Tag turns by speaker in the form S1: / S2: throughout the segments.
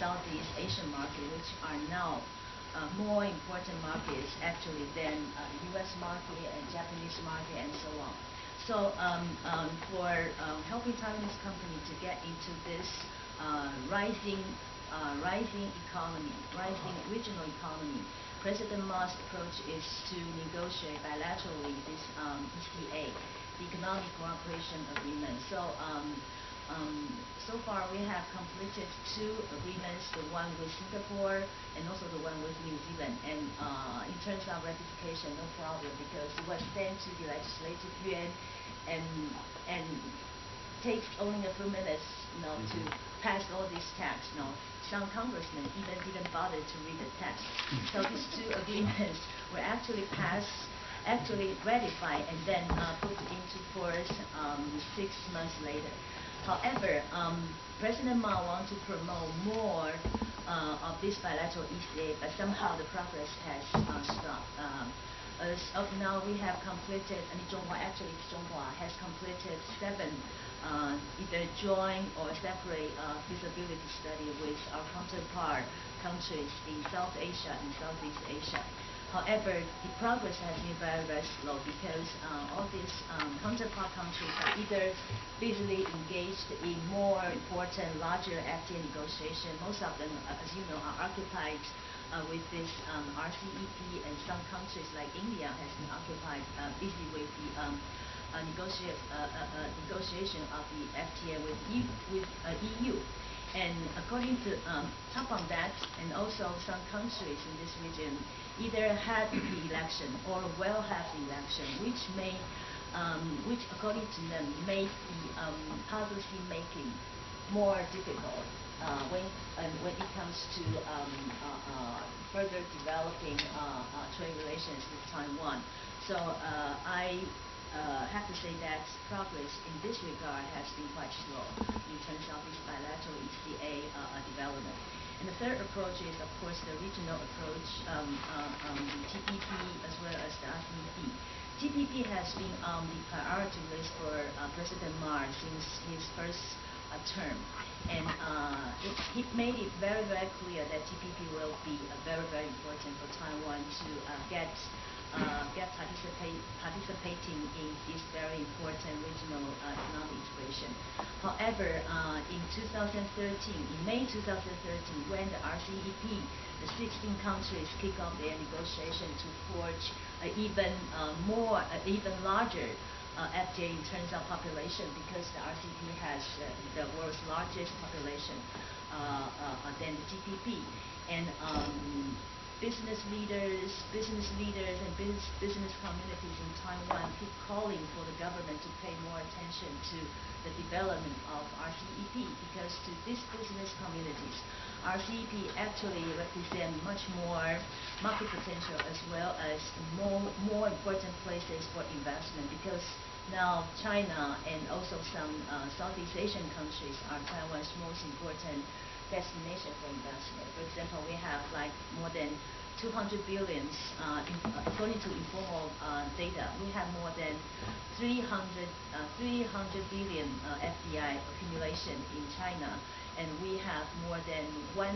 S1: Southeast Asian market, which are now more important markets actually than U.S. market and Japanese market and so on. So for helping Taiwanese company to get into this rising economy, rising regional economy, President Ma's approach is to negotiate bilaterally this ECA, the Economic Cooperation Agreement. So so far we have completed 2 agreements, the one with Singapore and also the one with New Zealand. And in terms of ratification, no problem, because it was sent to the legislative yuan and takes only a few minutes, to pass all these texts. Some congressmen even didn't bother to read the text. So these 2 agreements were actually passed, actually ratified, and then put into force 6 months later. However, President Ma wants to promote more of this bilateral ECA, but somehow the progress has stopped. As of now, we have completed, Zhonghua has completed 7 either joint or separate feasibility study with our counterpart countries in South Asia and Southeast Asia. However, the progress has been very, very slow because all these counterpart countries are either busily engaged in more important, larger FTA negotiation. Most of them, as you know, are occupied with this RCEP, and some countries like India has been occupied busy with the negotiation of the FTA with EU. And according to top on that, and also some countries in this region either had the election or will have the election, which according to them made the policy making more difficult when it comes to further developing trade relations with Taiwan. So I have to say that progress in this regard has been quite slow in terms of this bilateral ECA development. And the third approach is, of course, the regional approach, the TPP as well as the RCEP. TPP has been on the priority list for President Ma since his first term. And he made it very, very clear that TPP will be very, very important for Taiwan to get participating in this very important regional economic integration. However, in May 2013, when the RCEP, the 16 countries kick off their negotiation to forge even larger FTA in terms of population, because the RCEP has the world's largest population than the TPP. And business leaders and business communities in Taiwan keep calling for the government to pay more attention to the development of RCEP, because to these business communities, RCEP actually represents much more market potential as well as more important places for investment, because now China and also some Southeast Asian countries are Taiwan's most important destination for investment. For example, we have like more than 200 billion, according to informal data, we have more than 300 billion FDI accumulation in China, and we have more than 150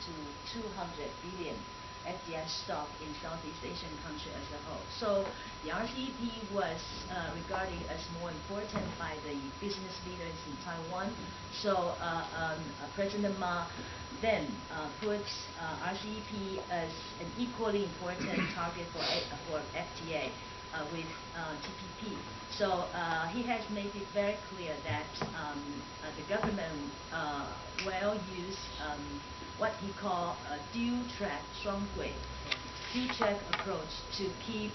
S1: to 200 billion FDI stock in Southeast Asian country as a whole. So the RCEP was regarded as more important by the business leaders in Taiwan. So President Ma then puts RCEP as an equally important target for FTA with TPP. So he has made it very clear that the government will use what he called a dual-track approach to keep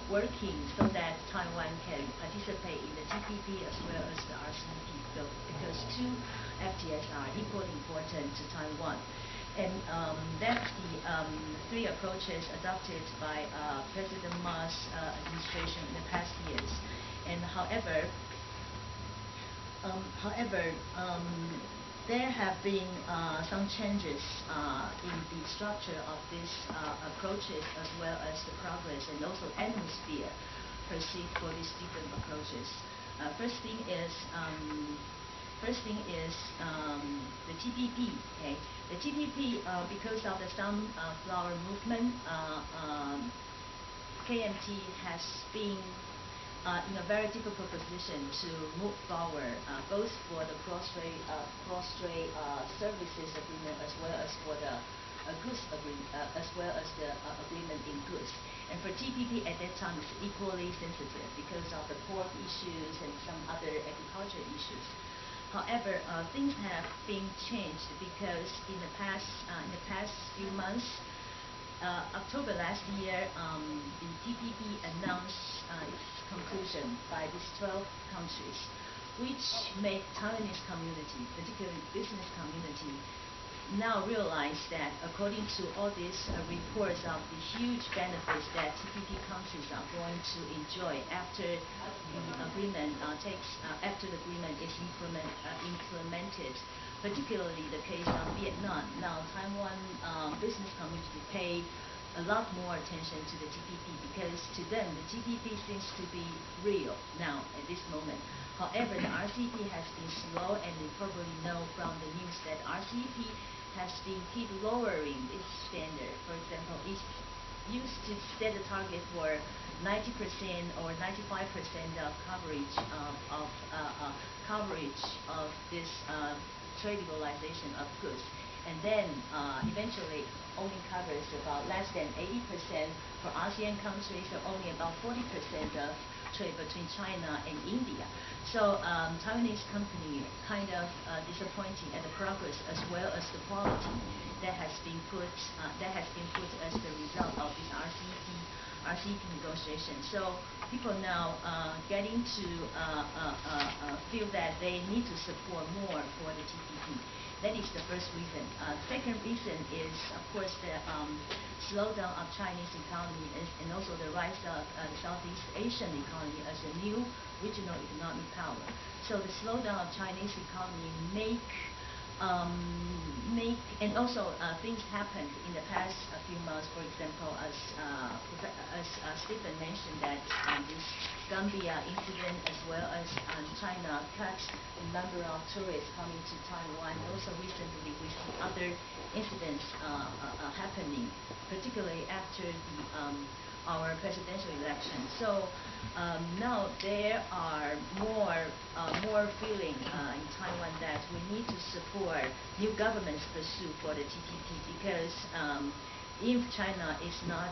S1: working so that Taiwan can participate in the TPP as well as the RCEP, because 2 FTAs are equally important to Taiwan. And that's the 3 approaches adopted by President Ma's administration in the past years. And however, there have been some changes in the structure of these approaches as well as the progress and also atmosphere perceived for these different approaches. First thing is First thing is the TPP. Okay, the TPP because of the Sun Flower Movement KMT has been in a very difficult position to move forward, both for the cross-strait services agreement as well as for the goods agreement, as well as the agreement in goods. And for TPP at that time, it's equally sensitive because of the pork issues and some other agriculture issues. However, things have been changed because in the past few months, October last year, the TPP announced its conclusion by these 12 countries, which made Taiwanese community, particularly business community, now realize that according to all these reports of the huge benefits that TPP countries are going to enjoy after the agreement after the agreement is implemented, particularly the case of Vietnam. Now, Taiwan business community pay a lot more attention to the TPP because to them the TPP seems to be real now at this moment. However, the RCEP has been slow, and you probably know from the news that RCEP has been keep lowering its standard. For example, it used to set a target for 90% or 95% of coverage of this trade liberalization of goods, and then eventually only covers about less than 80% for ASEAN countries, or only about 40% of trade between China and India. So Taiwanese company kind of disappointing at the progress as well as the quality that has been put as the result of this RCEP negotiation. So people now getting to feel that they need to support more for the TPP. That is the first reason. Second reason is, of course, the slowdown of Chinese economy and also the rise of the Southeast Asian economy as a new regional economic power. So the slowdown of Chinese economy and also things happened in the past few months. For example, as Stephen mentioned, that this Gambia incident, as well as China cut the number of tourists coming to Taiwan. Also recently we see other incidents happening, particularly after our presidential election. So now there are more feeling in Taiwan that we need to support new government's pursuit for the TPP, because if China is not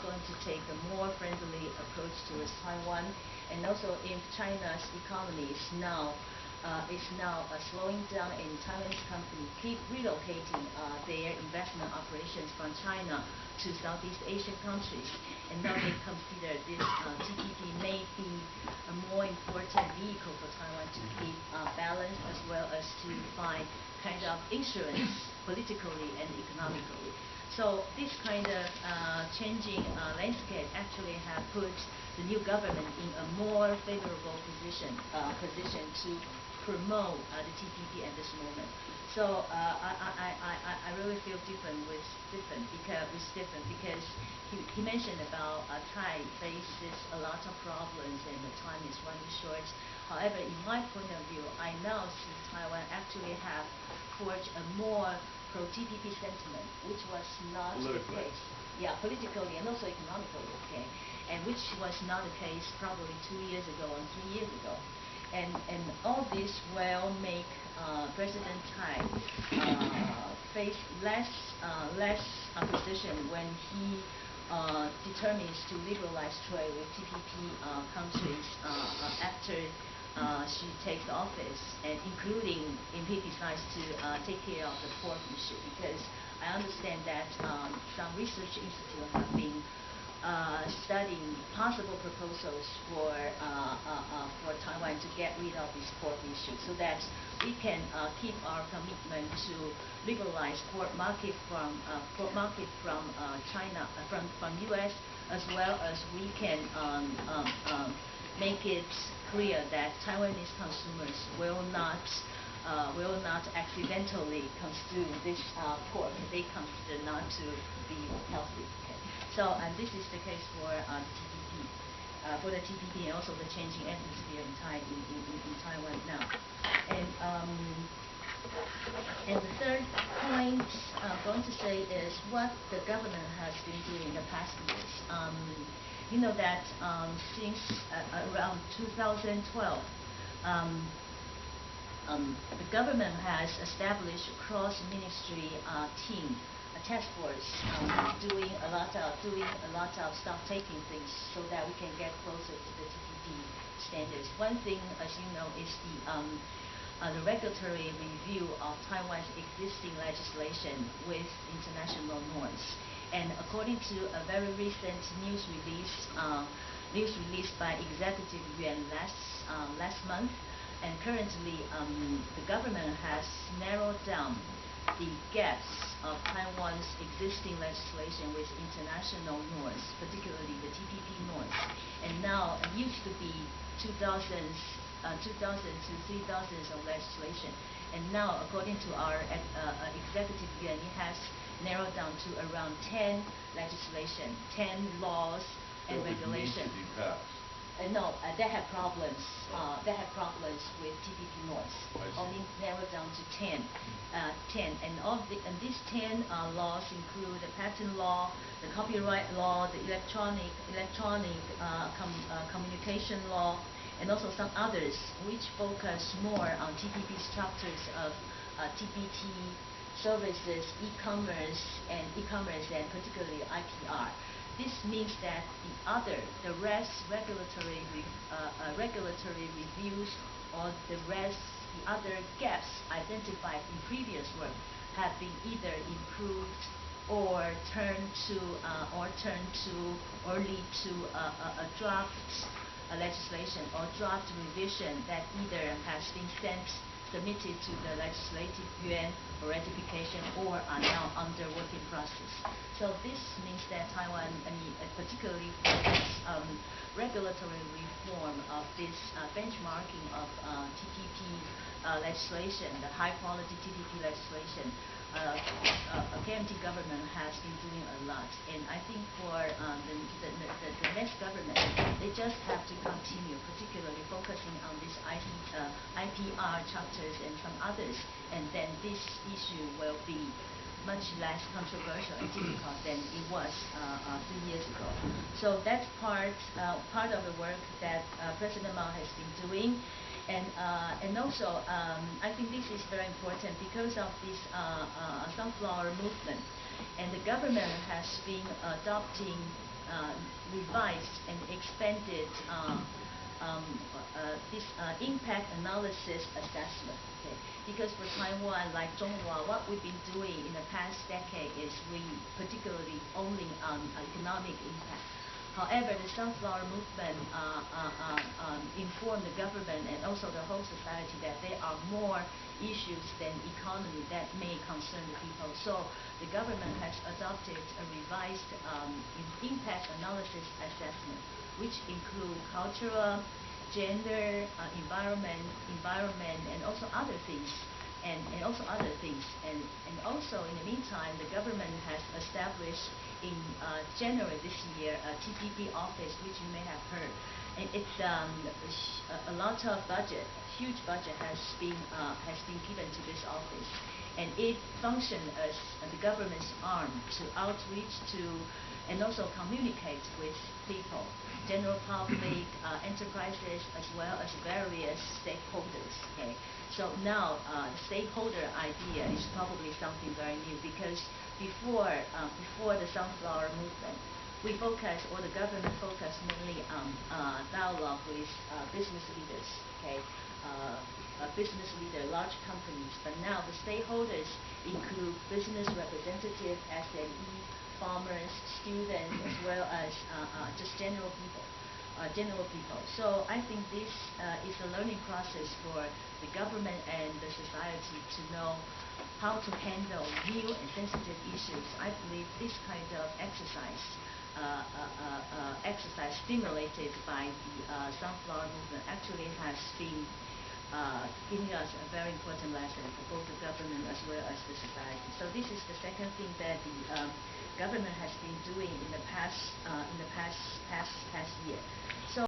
S1: going to take a more friendly approach towards Taiwan, and also if China's economy is now slowing down, and Taiwanese company keep relocating their investment operations from China to Southeast Asian countries, and now they consider this TPP may be a more important vehicle for Taiwan to keep balance, as well as to find kind of insurance politically and economically. So this kind of changing landscape actually have put the new government in a more favorable position to promote the TPP at this moment. So I really feel different with Stephen because he mentioned about Thai faces a lot of problems and the time is running short. However, in my point of view, I now see Taiwan actually have forged a more pro-TPP sentiment, which was not the case. Yeah, politically and also economically, okay, and which was not the case probably 2 years ago and 3 years ago. And all this will make President Tsai face less opposition when he determines to liberalize trade with TPP countries after she takes office, and including if he decides to take care of the pork issue, because I understand that some research institutes have been studying possible proposals for Taiwan to get rid of this pork issue, so that we can keep our commitment to liberalize pork market from China, from U.S., as well as we can make it clear that Taiwanese consumers will not accidentally consume this pork they consider not to be healthy. Okay. So, and this is the case for the TPP. for the TPP and also the changing atmosphere in Taiwan now. And the third point I'm going to say is what the government has been doing in the past years. You know that since around 2012, the government has established a cross-ministry team, a task force, doing a lot of stock-taking things so that we can get closer to the TPP standards. One thing, as you know, is the regulatory review of Taiwan's existing legislation with international norms. And according to a very recent news release by Executive Yuan last month, and currently the government has narrowed down the gaps of Taiwan's existing legislation with international norms, particularly the TPP norms. And now it used to be 2,000 to 3,000 of legislation. And now, according to our Executive Yuan, it has narrowed down to around 10 legislation, 10 laws and regulations. No, they have problems. They have problems with TPP norms. Only narrowed down to 10. 10, and these 10 laws include the patent law, the copyright law, the electronic communication law, and also some others which focus more on TPP's chapters of TPT services, e-commerce, and particularly IPR. This means that the rest regulatory reviews or the other gaps identified in previous work have been either improved or turned to lead to a draft legislation or draft revision that either has been submitted to the Legislative Yuan for ratification or are now under working process. So this means that Taiwan, particularly for this regulatory reform of this benchmarking of TPP legislation, the high-quality TPP legislation, KMT government has been doing a lot. And I think for the next government, they just have to continue, particularly focusing on this IPR chapters and some others, and then this issue will be much less controversial and difficult than it was 3 years ago. So that's part of the work that President Mao has been doing. And also, I think this is very important because of this Sunflower Movement. And the government has been adopting revised and expanded this impact analysis assessment. Okay? Because for Taiwan, like Zhonghua, what we've been doing in the past decade is we particularly only on economic impact. However, the Sunflower Movement informed the government and also the whole society that there are more issues than economy that may concern the people. So the government has adopted a revised impact analysis assessment, which include cultural, gender, environment, and also other things. And also in the meantime, the government has established in January this year a TPP office, which you may have heard. And it's a lot of budget, huge budget has been given to this office, and it functions as the government's arm to outreach to and also communicate with people, general public, enterprises, as well as various stakeholders. Okay, so now the stakeholder idea is probably something very new because before the Sunflower Movement, we focus, or the government focused mainly on dialogue with business leaders. Okay, business leader, large companies. But now the stakeholders include business representatives, SME, farmers, students, as well as just general people. So I think this is a learning process for the government and the society to know how to handle new and sensitive issues. I believe this kind of exercise stimulated by the Sunflower Movement actually has been giving us a very important lesson for both the government as well as the society. So this is the second thing that the government has been doing in the past year. So